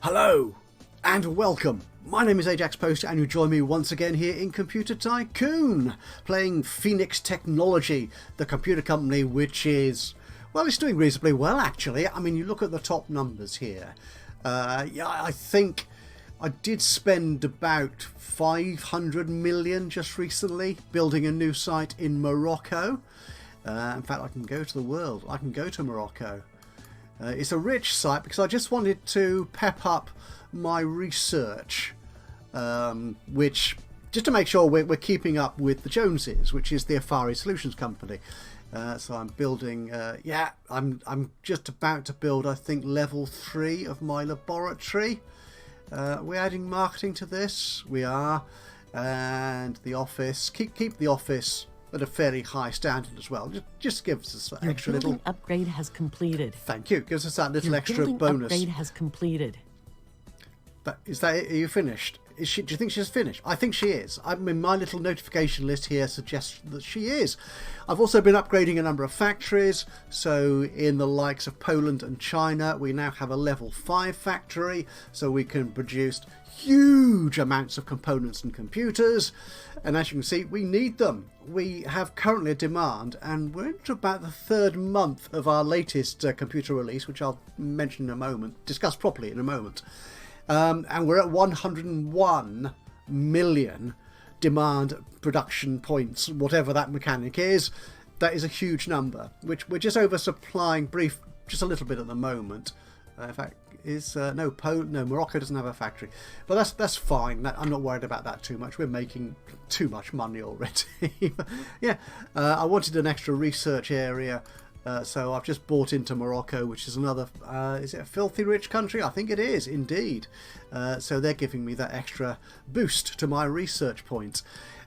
Hello and welcome. My name is Ajaxpost and you join me once again here in Computer Tycoon, playing Phoenix Technology, the computer company which is, well, it's doing reasonably well actually. I mean, you look at the top numbers here. I think I did spend about 500 million just recently building a new site in Morocco. In fact, I can go to the world. I can go to Morocco. It's a rich site because I just wanted to pep up my research, which just to make sure we're keeping up with the Joneses, which is the Afari Solutions company. So I'm building. I'm just about to build, I think, level 3 of my laboratory. We're adding marketing to this. We are, and the office. Keep the office at a fairly high standard as well. Just gives us that extra little upgrade has completed. Thank you. Gives us that little extra bonus. Upgrade has completed. But is that it? Are you finished? Is she? Do you think she's finished? I think she is. I mean, my little notification list here suggests that she is. I've also been upgrading a number of factories. So in the likes of Poland and China, we now have a level 5 factory, so we can produce huge amounts of components and computers. And as you can see, we need them. We have currently a demand, and we're into about the 3rd month of our latest computer release, which I'll mention in a moment, discuss properly in a moment. And we're at 101 million demand production points, whatever that mechanic is. That is a huge number, which we're just oversupplying just a little bit at the moment. In fact, Morocco doesn't have a factory, but that's fine. I'm not worried about that too much. We're making too much money already. Yeah, I wanted an extra research area. So I've just bought into Morocco, which is another, is it a filthy rich country? I think it is, indeed. So they're giving me that extra boost to my research points.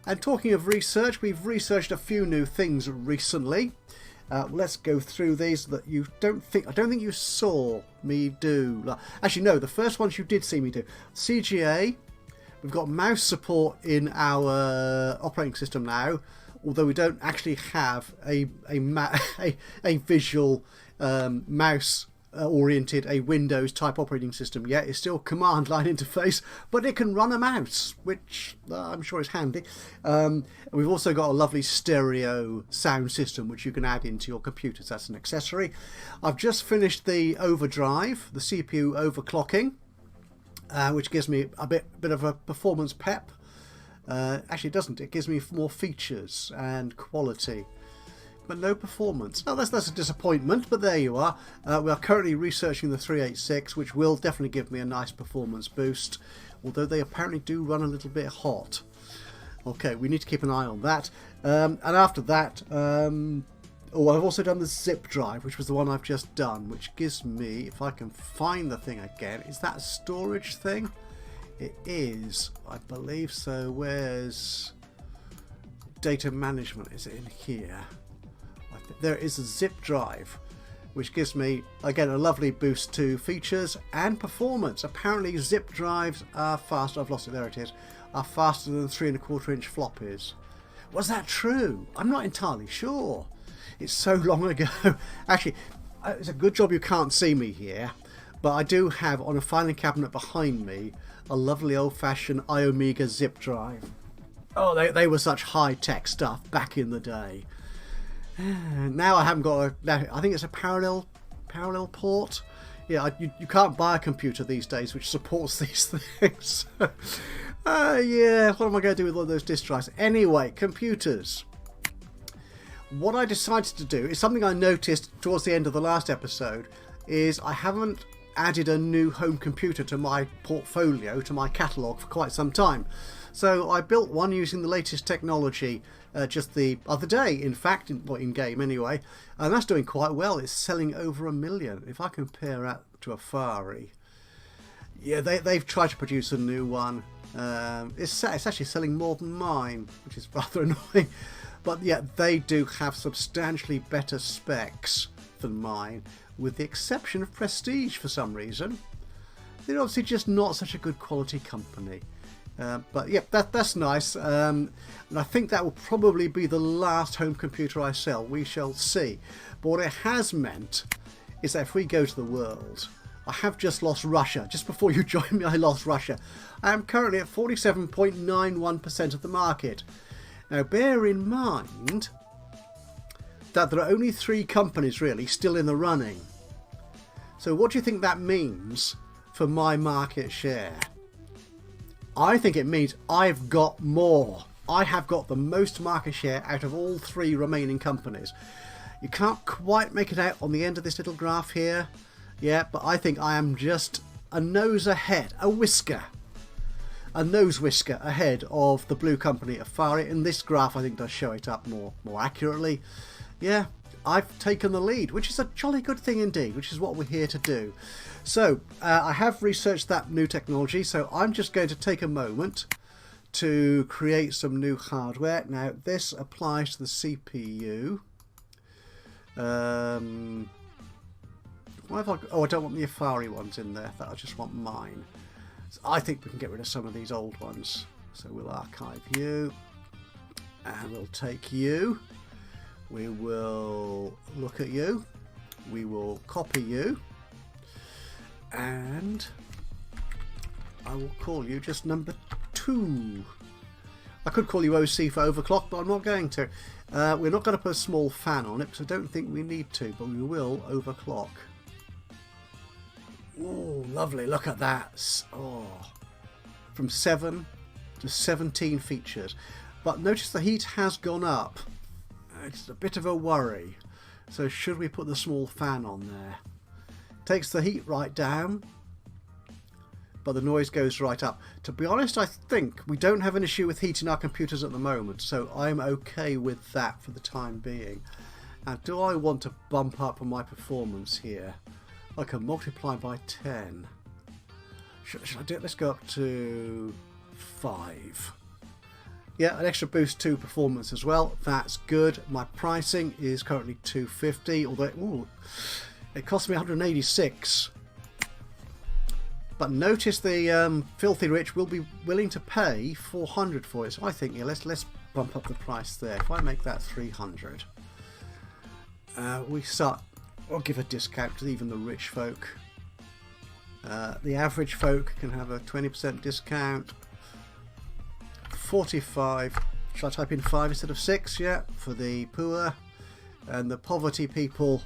And talking of research, we've researched a few new things recently. Let's go through these that I don't think you saw me do. Actually, no, the first ones you did see me do. CGA, we've got mouse support in our operating system now. Although we don't actually have a visual mouse oriented, a Windows type operating system yet. It's still command line interface, but it can run a mouse, which I'm sure is handy. We've also got a lovely stereo sound system which you can add into your computers. That's an accessory. I've just finished the overdrive, the CPU overclocking, which gives me a bit of a performance pep. Actually, it doesn't. It gives me more features and quality, but no performance. Oh, that's a disappointment, but there you are. We are currently researching the 386, which will definitely give me a nice performance boost, although they apparently do run a little bit hot. Okay, we need to keep an eye on that. And after that, I've also done the zip drive, which was the one I've just done, which gives me, if I can find the thing again, is that a storage thing? It is, I believe so. Where's data management? Is it in here? I think there is a zip drive, which gives me, again, a lovely boost to features and performance. Apparently zip drives are faster. I've lost it. There it is. Are faster than 3¼ inch floppies. Was that true? I'm not entirely sure. It's so long ago. Actually, it's a good job you can't see me here, but I do have on a filing cabinet behind me a lovely old-fashioned iOmega zip drive. Oh, they were such high-tech stuff back in the day. Now I haven't got I think it's a parallel port. Yeah, you can't buy a computer these days which supports these things. Yeah, what am I going to do with all those disk drives? Anyway, computers. What I decided to do is something I noticed towards the end of the last episode, is I haven't added a new home computer to my portfolio, to my catalogue, for quite some time. So I built one using the latest technology just the other day, in fact, in game anyway, and that's doing quite well. It's selling over 1 million. If I compare that to Afari, yeah, they've tried to produce a new one. It's actually selling more than mine, which is rather annoying. But yeah, they do have substantially better specs than mine, with the exception of Prestige for some reason. They're obviously just not such a good quality company. But yeah, that's nice. And I think that will probably be the last home computer I sell. We shall see. But what it has meant is that if we go to the world, I have just lost Russia. Just before you joined me, I lost Russia. I am currently at 47.91% of the market. Now, bear in mind that there are only 3 companies really still in the running. So what do you think that means for my market share? I think it means I've got more. I have got the most market share out of all 3 remaining companies. You can't quite make it out on the end of this little graph here. Yeah, but I think I am just a nose ahead, a nose whisker ahead of the blue company Afari. And this graph I think does show it up more accurately. Yeah, I've taken the lead, which is a jolly good thing indeed, which is what we're here to do. So I have researched that new technology, so I'm just going to take a moment to create some new hardware. Now this applies to the CPU. Why have I, I don't want the Afari ones in there. I just want mine. So I think we can get rid of some of these old ones. So we'll archive you, and we'll take you. We will look at you. We will copy you, and I will call you just number 2. I could call you OC for overclock, but I'm not going to. We're not going to put a small fan on it, because I don't think we need to, but we will overclock. Oh, lovely, look at that. Oh, from 7 to 17 features. But notice the heat has gone up. It's a bit of a worry. So should we put the small fan on there? Takes the heat right down, but the noise goes right up. To be honest, I think we don't have an issue with heat in our computers at the moment, so I'm okay with that for the time being. Now, do I want to bump up on my performance here? I can multiply by 10. Should I do it? Let's go up to 5. Yeah, an extra boost to performance as well. That's good. My pricing is currently $250, although it cost me 186. But notice the filthy rich will be willing to pay 400 for it. So I think, yeah, let's bump up the price there. If I make that 300, we start. I'll give a discount to even the rich folk. The average folk can have a 20% discount. 45. Shall I type in 5 instead of 6? Yeah, for the poor. And the poverty people,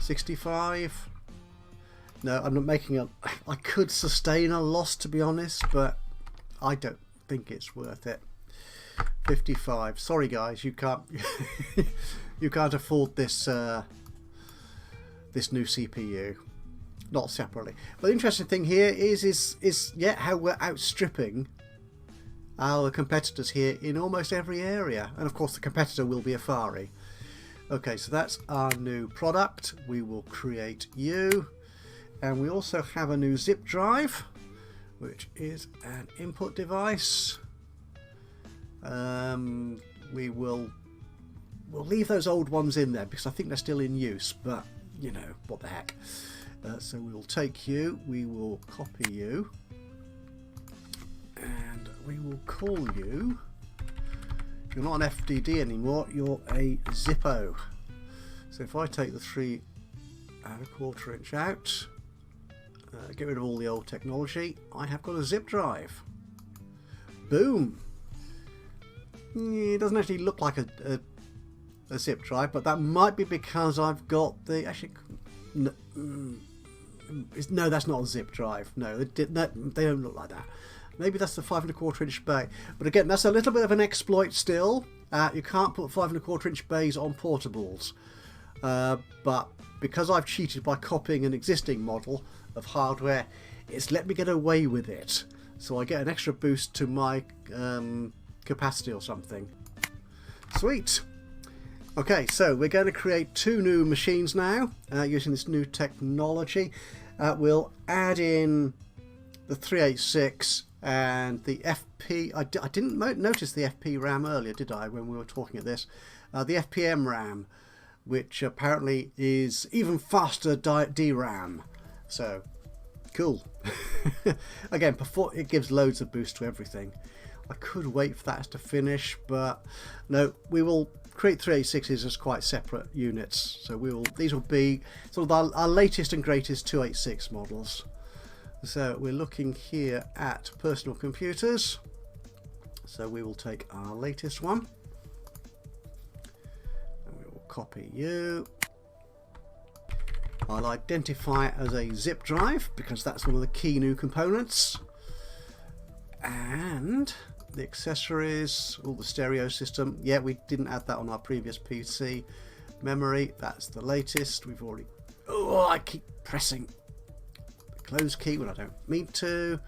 65. No, I'm not making a... I could sustain a loss, to be honest, but I don't think it's worth it. 55. Sorry guys, you can't you can't afford this this new CPU, not separately. But the interesting thing here is yeah, how we're outstripping our competitors here in almost every area, and of course the competitor will be Afari. Okay, so that's our new product. We will create you, and we also have a new zip drive, which is an input device. We'll leave those old ones in there because I think they're still in use, but you know, what the heck. So we'll take you, we will copy you, and we will call you. You're not an FDD anymore, you're a Zippo. So if I take the 3 1/4 inch out, get rid of all the old technology, I have got a zip drive. Boom! It doesn't actually look like a zip drive, but that might be because I've got the... Actually, no, that's not a zip drive. No, they don't look like that. Maybe that's the 5 1/4 inch bay. But again, that's a little bit of an exploit still. You can't put 5 1/4 inch bays on portables. But because I've cheated by copying an existing model of hardware, it's let me get away with it. So I get an extra boost to my capacity or something. Sweet. Okay, so we're going to create 2 new machines now using this new technology. We'll add in the 386 and the FP. I didn't notice the FP RAM earlier, did I, when we were talking at this? The FPM RAM, which apparently is even faster DRAM. So, cool. Again, it gives loads of boost to everything. I could wait for that to finish, but no, we will create 386s as quite separate units. So these will be sort of our latest and greatest 286 models. So we're looking here at personal computers. So we will take our latest one. And we will copy you. I'll identify it as a zip drive because that's one of the key new components. And the accessories, all the stereo system. Yeah, we didn't add that on our previous PC. Memory, that's the latest. We've already... Oh, I keep pressing the close key when I don't mean to.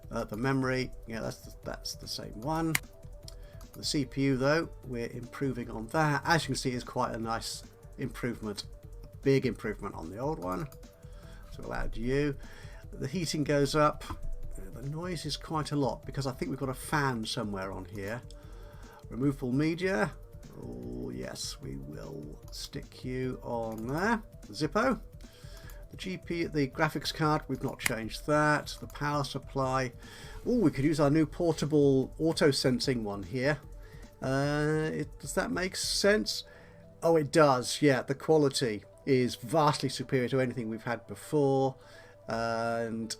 The memory, yeah, that's the same one. The CPU, though, we're improving on that. As you can see, it's quite a nice improvement. Big improvement on the old one. So we'll add you. The heating goes up. The noise is quite a lot because I think we've got a fan somewhere on here. Removable media. Oh yes, we will stick you on there. The Zippo. The GPU, the graphics card, we've not changed that. The power supply. Oh, we could use our new portable auto sensing one here. Does that make sense? Oh, it does. Yeah, the quality is vastly superior to anything we've had before, and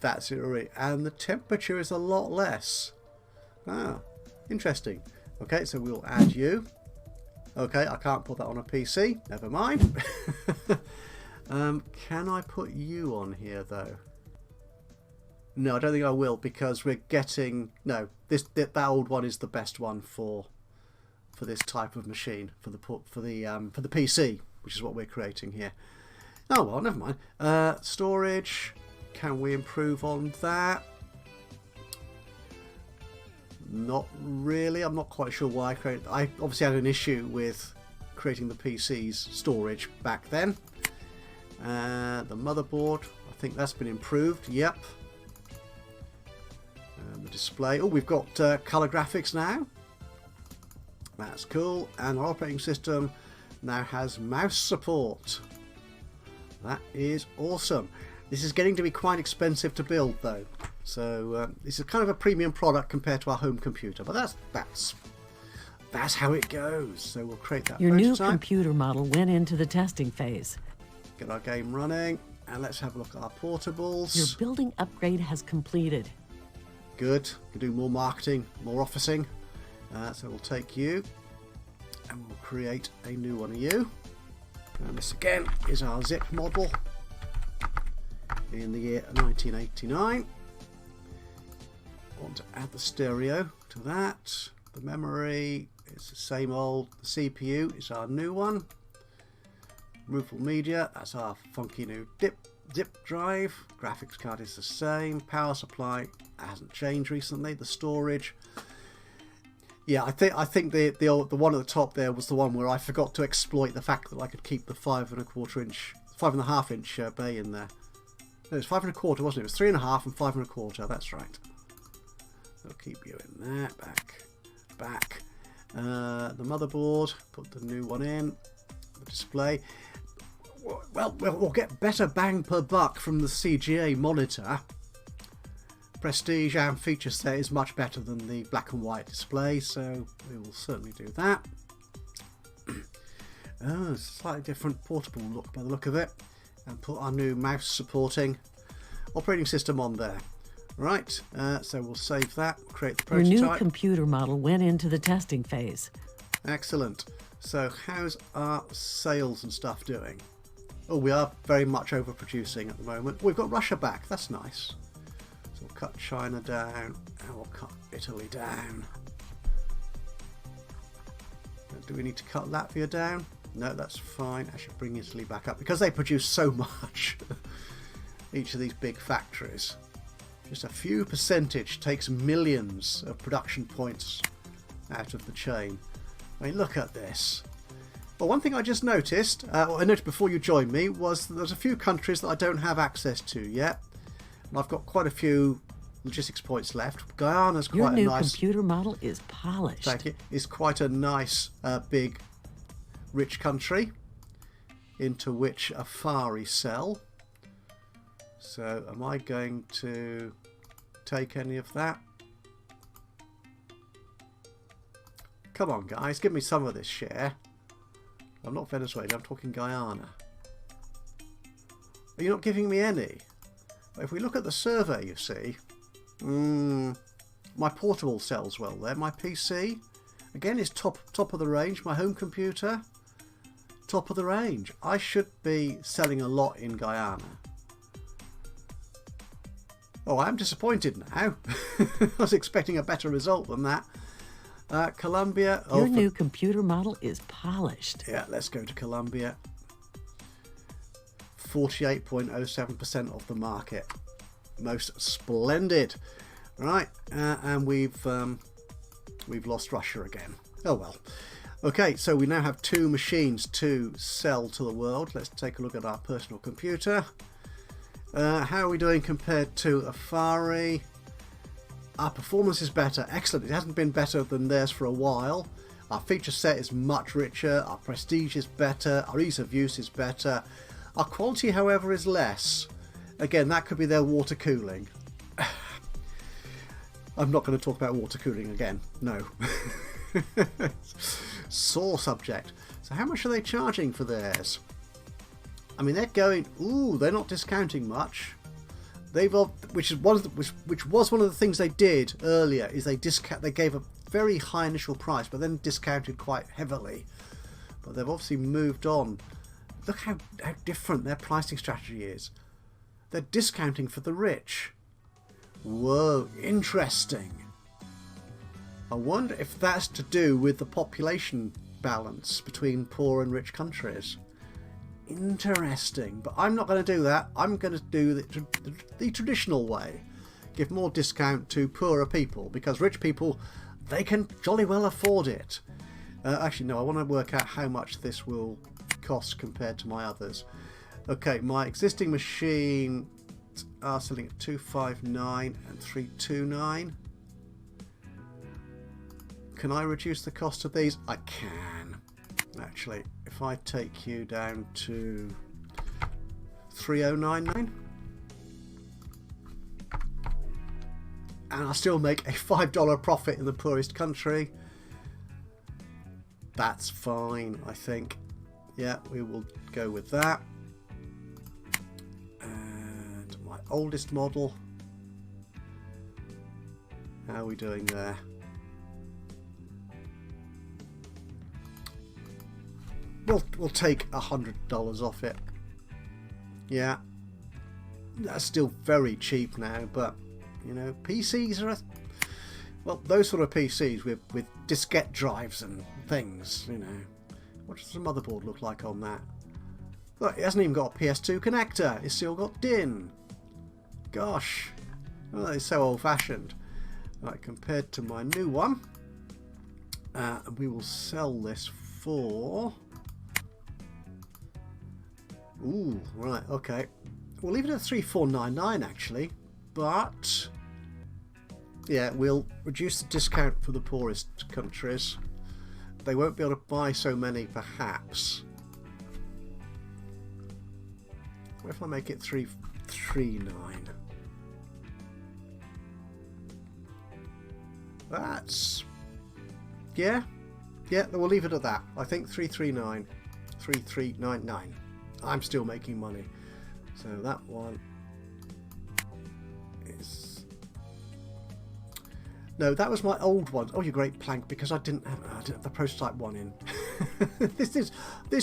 that's it really. And the temperature is a lot less. Ah, interesting. Okay, so we'll add you. Okay, I can't put that on a PC. Never mind. Can I put you on here though? No, I don't think I will because we're getting that old one is the best one for this type of machine for the PC, which is what we're creating here. Oh well, never mind. Storage. Can we improve on that? Not really. I'm not quite sure why I obviously had an issue with creating the PC's storage back then. The motherboard, I think that's been improved. Yep. And the display. Oh, we've got color graphics now. That's cool. And our operating system now has mouse support. That is awesome. This is getting to be quite expensive to build though. So this is kind of a premium product compared to our home computer, but that's how it goes. So we'll create that Your prototype. new computer model went into the testing phase. Get our game running, and let's have a look at our portables. Your building upgrade has completed. Good. Can do more marketing, more officing. So we'll take you, and we'll create a new one of you. And this again is our zip model in the year 1989. Want to add the stereo to that. The memory is the same old. The CPU is our new one. Removable media, that's our funky new zip drive. Graphics card is the same. Power supply hasn't changed recently. The storage, yeah, I think the one at the top there was the one where I forgot to exploit the fact that I could keep the 5.25 inch bay in there. No, it was 5.25, wasn't it? It was 3.5 and 5.25. That's right. I'll keep you in there. Back. The motherboard. Put the new one in. The display. Well, we'll get better bang per buck from the CGA monitor. Prestige and feature set is much better than the black and white display, so we will certainly do that. Oh, slightly different portable look by the look of it. And put our new mouse supporting operating system on there. Right, so we'll save that, create the prototype. Your new computer model went into the testing phase. Excellent. So how's our sales and stuff doing? Oh, we are very much overproducing at the moment. We've got Russia back, that's nice. So we'll cut China down and we'll cut Italy down. Do we need to cut Latvia down? No, that's fine. I should bring Italy back up because they produce so much. Each of these big factories. Just a few percentage takes millions of production points out of the chain. I mean, look at this. Well, one thing I just noticed, I noticed before you joined me, was that there's a few countries that I don't have access to yet. And I've got quite a few logistics points left. Guyana's quite a nice... Your new computer model is polished. Thank you. It's quite a nice, big, rich country into which Afari sell. So am I going to take any of that? Come on, guys, give me some of this share. I'm not Venezuela, I'm talking Guyana. Are you not giving me any? If we look at the survey, you see, my portable sells well there. My PC, again, is top of the range. My home computer, top of the range. I should be selling a lot in Guyana. Oh, I'm disappointed now. I was expecting a better result than that. Colombia. Your new computer model is polished. Yeah, let's go to Colombia. 48.07% of the market. Most splendid. Right, and we've lost Russia again. Oh well. Okay, so we now have 2 machines to sell to the world. Let's take a look at our personal computer. How are we doing compared to Afari? Our performance is better. Excellent. It hasn't been better than theirs for a while. Our feature set is much richer. Our prestige is better. Our ease of use is better. Our quality, however, is less. Again, that could be their water cooling. I'm not going to talk about water cooling again. No. Sore subject. So how much are they charging for theirs? I mean, they're going... Ooh, they're not discounting much. Which was one of the things they did earlier, is they gave a very high initial price, but then discounted quite heavily. But they've obviously moved on. Look how different their pricing strategy is. They're discounting for the rich. Whoa, interesting. I wonder if that's to do with the population balance between poor and rich countries. Interesting, but I'm not going to do that. I'm going to do the traditional way. Give more discount to poorer people, because rich people, they can jolly well afford it. Actually, no, I want to work out how much this will cost compared to my others. Okay, my existing machine are selling at 259 and 329. Can I reduce the cost of these? I can. Actually, if I take you down to 3099, and I still make a $5 profit in the poorest country, that's fine, I think. Yeah, we will go with that. And my oldest model, how are we doing there? We'll take $100 off it. Yeah, that's still very cheap now, but you know, PCs are well, those sort of PCs with diskette drives and things. You know, what does the motherboard look like on that? Look, it hasn't even got a PS2 connector. It's still got DIN. Gosh, oh, it's so old-fashioned. Right, compared to my new one, we will sell this for... Ooh, right, okay. We'll leave it at 3499 actually, but yeah, we'll reduce the discount for the poorest countries. They won't be able to buy so many, perhaps. What if I make it 339? That's... yeah, we'll leave it at that. I think 339, 3399. I'm still making money. So that one is... No, that was my old one. Oh, you great plank, because I didn't have the prototype one in. This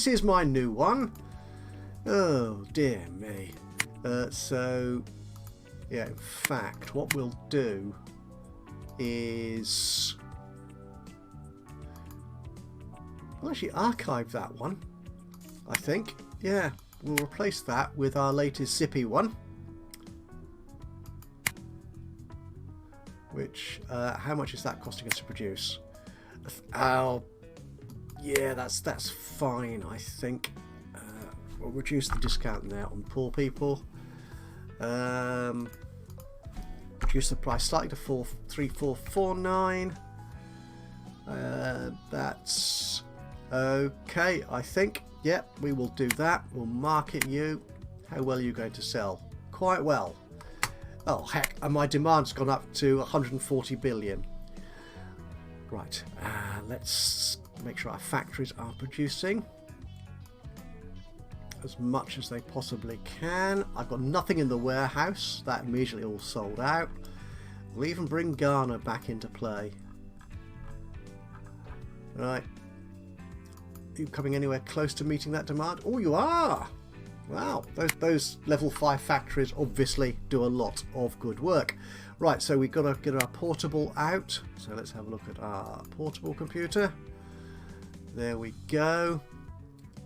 is my new one. Oh dear me. So yeah, in fact, what we'll do is we'll actually archive that one, I think. Yeah, we'll replace that with our latest zippy one, which how much is that costing us to produce? Oh yeah, that's fine, I think. We'll reduce the discount now on poor people. Reduce the price slightly to 3449. That's okay, I think. Yep, we will do that. We'll market you. How well are you going to sell? Quite well. Oh heck, and my demand's gone up to 140 billion. Right, let's make sure our factories are producing as much as they possibly can. I've got nothing in the warehouse. That immediately all sold out. We'll even bring Ghana back into play. Right. Are you coming anywhere close to meeting that demand? Oh, you are! Wow, those level 5 factories obviously do a lot of good work. Right, so we've got to get our portable out. So let's have a look at our portable computer. There we go.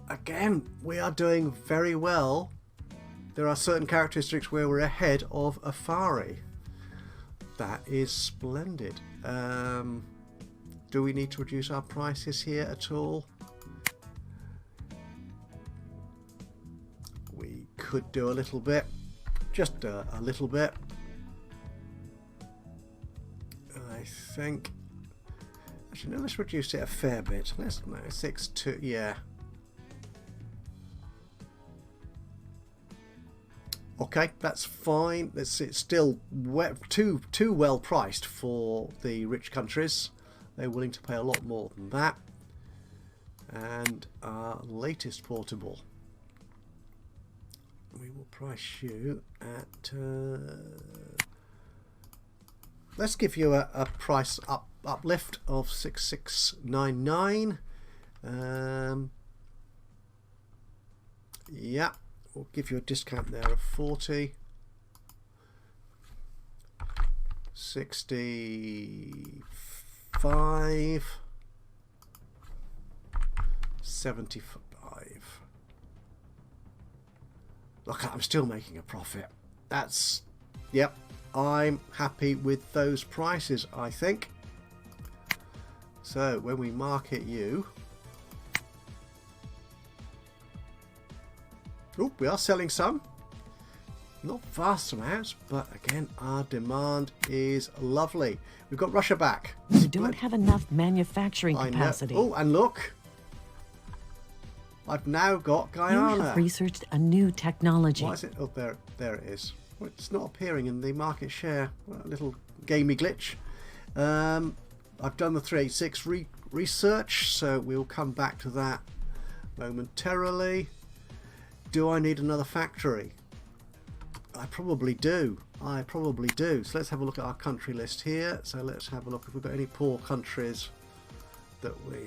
Again, we are doing very well. There are certain characteristics where we're ahead of Afari. That is splendid. Do we need to reduce our prices here at all? We could do a little bit. Just a little bit. I think. Actually, no, let's reduce it a fair bit. Let's no 6-2. Yeah. Okay, that's fine. It's still too well priced for the rich countries. They're willing to pay a lot more than that. And our latest portable, we will price you at. Let's give you a price uplift of 6699. Yeah. We'll give you a discount there of 40, 65, 75. Look, I'm still making a profit. That's, yep, I'm happy with those prices, I think. So when we market you, oh, we are selling some. Not vast amounts, but again, our demand is lovely. We've got Russia back. You don't have enough manufacturing capacity. Oh, and look. I've now got Guyana. You have researched a new technology. Why is it? Oh, there it is. Well, it's not appearing in the market share. Well, a little gamey glitch. I've done the 386 research, so we'll come back to that momentarily. Do I need another factory? I probably do. So let's have a look at our country list here. So let's have a look if we've got any poor countries that we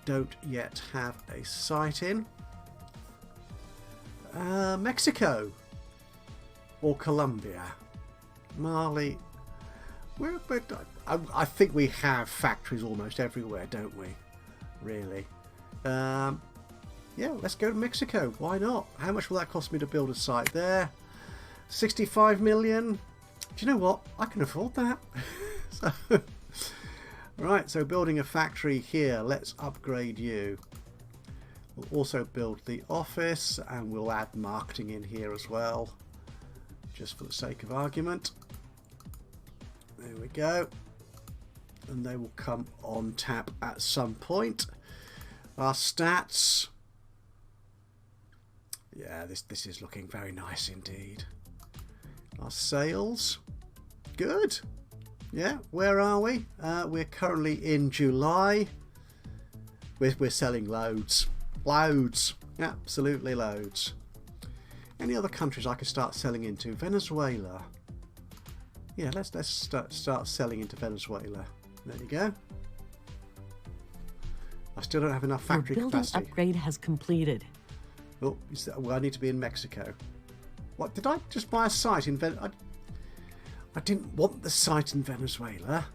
don't yet have a site in. Mexico or Colombia, Mali. I think we have factories almost everywhere, don't we? Really. Yeah, let's go to Mexico. Why not? How much will that cost me to build a site there? 65 million. Do you know what? I can afford that. Right, so building a factory here. Let's upgrade you. We'll also build the office and we'll add marketing in here as well, just for the sake of argument. There we go. And they will come on tap at some point. Our stats. Yeah, this is looking very nice indeed. Our sales, good. Yeah, where are we? We're currently in July. We're selling loads, absolutely loads. Any other countries I could start selling into? Venezuela. Yeah, let's start selling into Venezuela. There you go. I still don't have enough factory Your building capacity. upgrade has completed. Oh, well, I need to be in Mexico. What, did I just buy a site in Venezuela? I didn't want the site in Venezuela.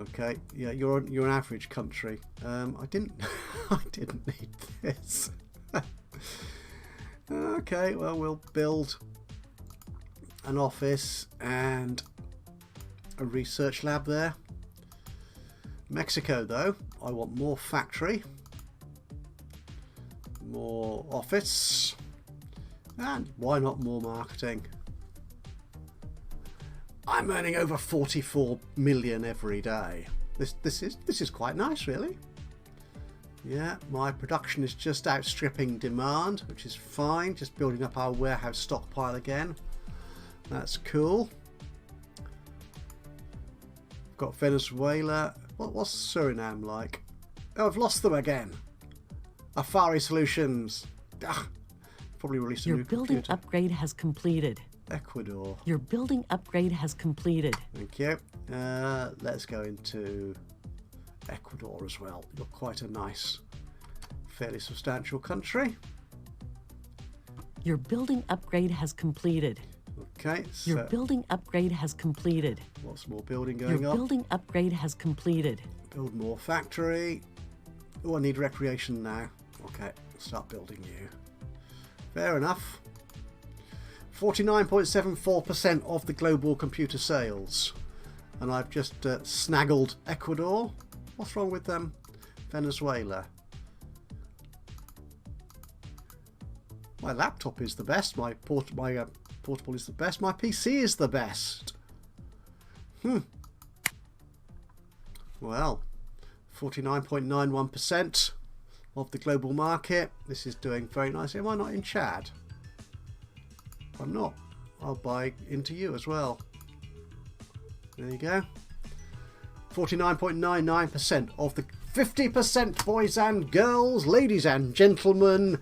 Okay, yeah, you're an average country. I didn't need this. Okay, well, we'll build an office and a research lab there. Mexico, though, I want more factory, more office, and why not more marketing? I'm earning over 44 million every day. This is quite nice, really. Yeah, my production is just outstripping demand, which is fine. Just building up our warehouse stockpile again. That's cool. Got Venezuela. What's Suriname like? Oh, I've lost them again. Afari Solutions. Probably released a new computer. Your building upgrade has completed. Ecuador. Your building upgrade has completed. Thank you. Let's go into Ecuador as well. You're quite a nice, fairly substantial country. Your building upgrade has completed. Okay. So Your building upgrade has completed. lots more building going Your on. building upgrade has completed. Build more factory. Oh, I need recreation now. Okay, start building you. Fair enough. 49.74% of the global computer sales. And I've just snaggled Ecuador. What's wrong with Venezuela? My laptop is the best. My portable is the best. My PC is the best. Well, 49.91% of the global market. This is doing very nicely. Am I not in Chad? I'm not. I'll buy into you as well. There you go. 49.99% of the 50%, boys and girls, ladies and gentlemen,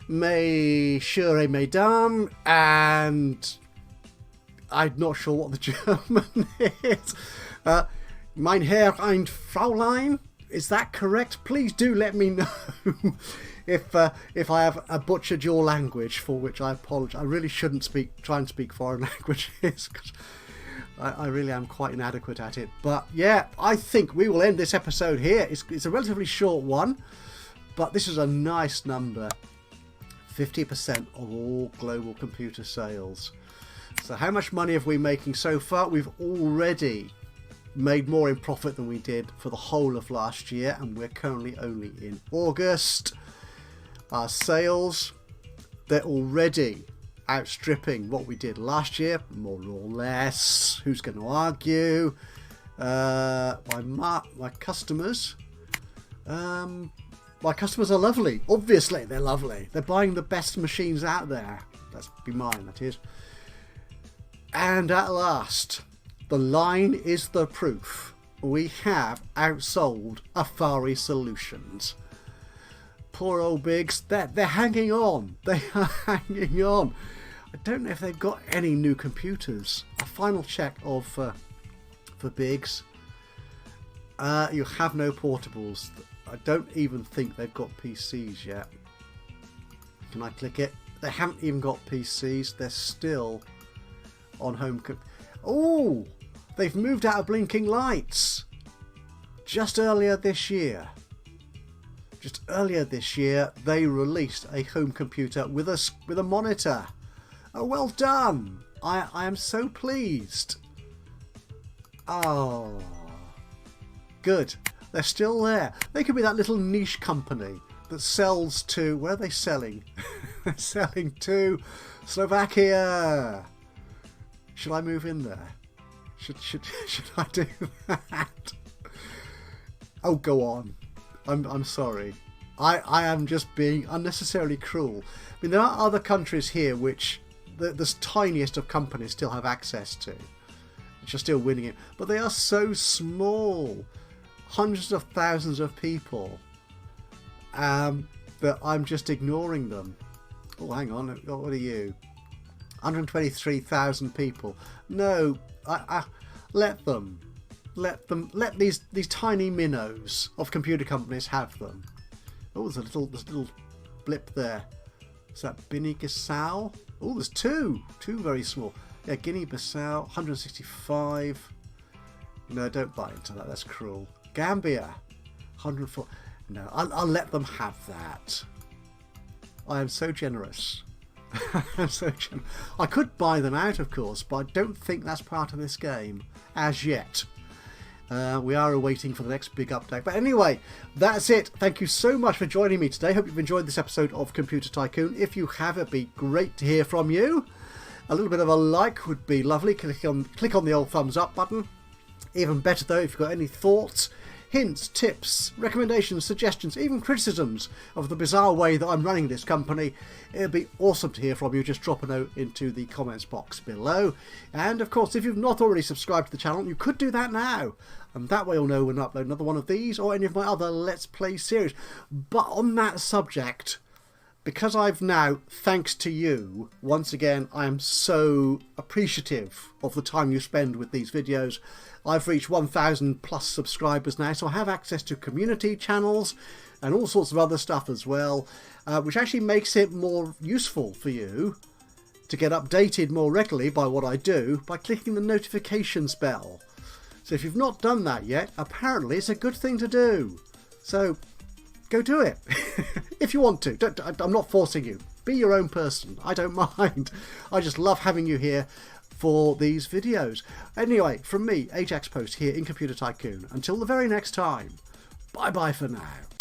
messieurs et mesdames, and I'm not sure what the German is. Mein Herr und Fraulein, is that correct? Please do let me know if I have butchered your language, for which I apologise. I really shouldn't try and speak foreign languages, because I really am quite inadequate at it. But yeah, I think we will end this episode here. It's a relatively short one, but this is a nice number. 50% of all global computer sales. So how much money have we making so far? We've already made more in profit than we did for the whole of last year, and we're currently only in August. Our sales, they're already outstripping what we did last year, more or less. Who's going to argue? My customers. My customers are lovely. Obviously, they're lovely. They're buying the best machines out there. Let's be mine, that is. And at last, the line is the proof. We have outsold Afari Solutions. Poor old Biggs, they're hanging on. They are hanging on. I don't know if they've got any new computers. A final check of for Biggs. You have no portables. I don't even think they've got PCs yet. Can I click it? They haven't even got PCs. They're still on home. Oh, they've moved out of blinking lights. Just earlier this year, they released a home computer with a monitor. Oh, well done. I am so pleased. Oh, good. They're still there. They could be that little niche company that sells to... Where are they selling? They're selling to Slovakia. Should I move in there? Should I do that? Oh, go on. I'm sorry. I am just being unnecessarily cruel. I mean, there are other countries here which the tiniest of companies still have access to, which are still winning it. But they are so small. Hundreds of thousands of people. That I'm just ignoring them. Oh, hang on. What are you? 123,000 people. No, let these tiny minnows of computer companies have them. Oh, there's a little blip there. Is that Guinea-Bissau? Oh, there's two very small. Yeah, Guinea-Bissau, 165. No, don't buy into that. That's cruel. Gambia, 104. No, I'll let them have that. I am so generous. I'm so generous. I could buy them out, of course, but I don't think that's part of this game as yet. We are awaiting for the next big update. But anyway, that's it. Thank you so much for joining me today. Hope you've enjoyed this episode of Computer Tycoon. If you have, it'd be great to hear from you. A little bit of a like would be lovely. Click on the old thumbs up button. Even better though, if you've got any thoughts, hints, tips, recommendations, suggestions, even criticisms of the bizarre way that I'm running this company, it'd be awesome to hear from you. Just drop a note into the comments box below. And of course, if you've not already subscribed to the channel, you could do that now. And that way you'll know when I upload another one of these or any of my other Let's Play series. But on that subject, because I've now, thanks to you, once again, I am so appreciative of the time you spend with these videos. I've reached 1,000 plus subscribers now, so I have access to community channels and all sorts of other stuff as well, which actually makes it more useful for you to get updated more regularly by what I do by clicking the notifications bell. So if you've not done that yet, apparently it's a good thing to do. So go do it if you want to. I'm not forcing you. Be your own person. I don't mind. I just love having you here for these videos. Anyway, from me, Ajaxpost here in Computer Tycoon. Until the very next time, bye bye for now.